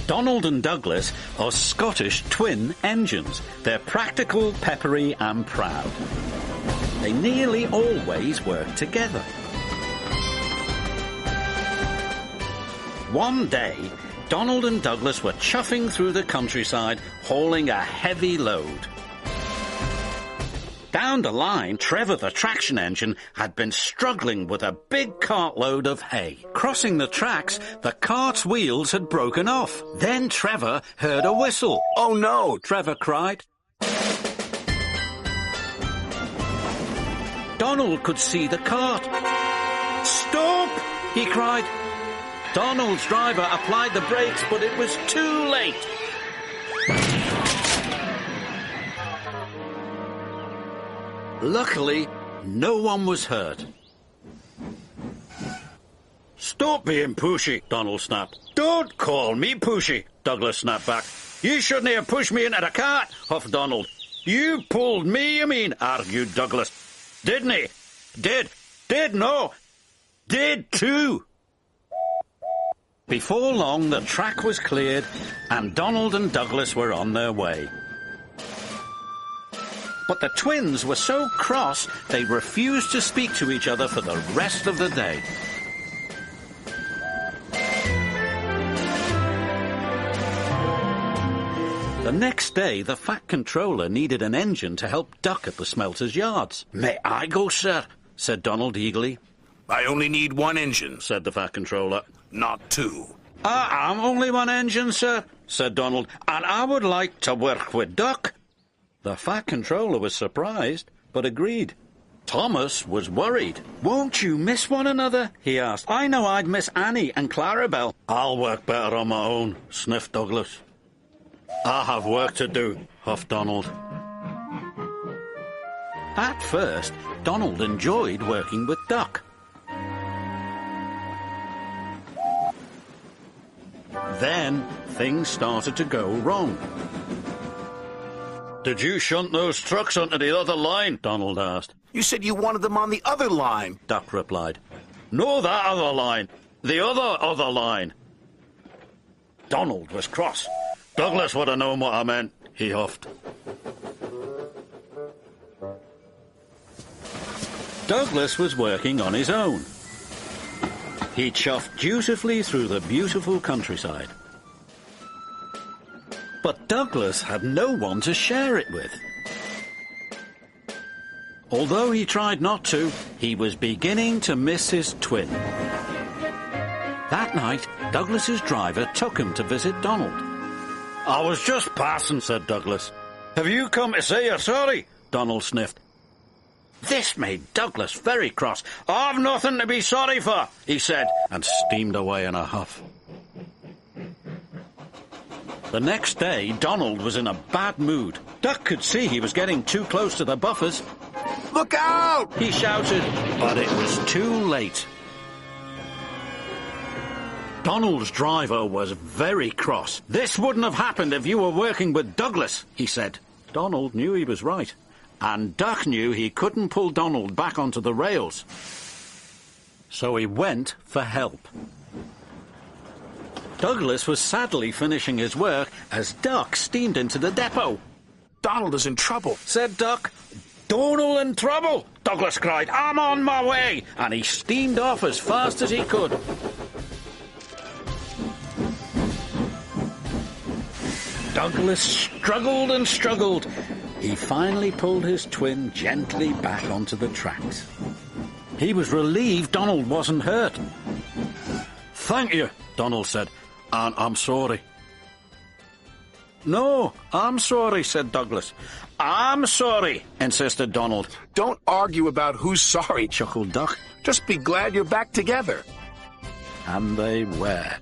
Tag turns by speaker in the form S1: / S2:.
S1: Donald and Douglas are Scottish twin engines. They're practical, peppery and proud. They nearly always work together. One day, Donald and Douglas were chuffing through the countryside, hauling a heavy load. Down the line, Trevor, the traction engine, had been struggling with a big cartload of hay. Crossing the tracks, the cart's wheels had broken off. Then Trevor heard a whistle.
S2: "Oh no!"
S1: Trevor cried. Donald could see the cart. "Stop!" he cried. Donald's driver applied the brakes, but it was too late. Luckily, no one was hurt. "Stop being pushy," Donald snapped. "Don't call me pushy," Douglas snapped back. "You shouldn't have pushed me into the cart," huffed Donald. "You pulled me, you mean," argued Douglas. "Didn't he?" Did, no. Did too." Before long, the track was cleared, and Donald and Douglas were on their way. But the twins were so cross, they refused to speak to each other for the rest of the day. The next day, the Fat Controller needed an engine to help Duck at the smelter's yards. "May I go, sir?" said Donald eagerly.
S2: "I only need one engine,"
S1: said the Fat Controller.
S2: "Not two."
S1: "I'm only one engine, sir," said Donald, "and I would like to work with Duck." The Fat Controller was surprised, but agreed. Thomas was worried. "Won't you miss one another?" he asked. "I know I'd miss Annie and Clarabelle." "I'll work better on my own," sniffed Douglas. "I have work to do," huffed Donald. At first, Donald enjoyed working with Duck. Then, things started to go wrong. "Did you shunt those trucks onto the other line?" Donald asked.
S2: "You said you wanted them on the other line,"
S1: Duck replied. "No, that other line. The other line." Donald was cross. "Douglas would have known what I meant," he huffed. Douglas was working on his own. He chuffed dutifully through the beautiful countryside. But Douglas had no one to share it with. Although he tried not to, he was beginning to miss his twin. That night, Douglas's driver took him to visit Donald. "I was just passing," said Douglas. "Have you come to say you're sorry?" Donald sniffed. This made Douglas very cross. "I've nothing to be sorry for," he said, and steamed away in a huff. The next day, Donald was in a bad mood. Duck could see he was getting too close to the buffers.
S2: "Look out!"
S1: he shouted, but it was too late. Donald's driver was very cross. "This wouldn't have happened if you were working with Douglas," he said. Donald knew he was right, and Duck knew he couldn't pull Donald back onto the rails. So he went for help. Douglas was sadly finishing his work as Duck steamed into the depot.
S2: "Donald is in trouble,"
S1: said Duck. "Donald in trouble!" Douglas cried. "I'm on my way!" And he steamed off as fast as he could. Douglas struggled and struggled. He finally pulled his twin gently back onto the tracks. He was relieved Donald wasn't hurt. "Thank you," Donald said, "and I'm sorry." "No, I'm sorry," said Douglas. "I'm sorry," insisted Donald.
S2: "Don't argue about who's sorry,"
S1: chuckled Duck.
S2: "Just be glad you're back together."
S1: And they were.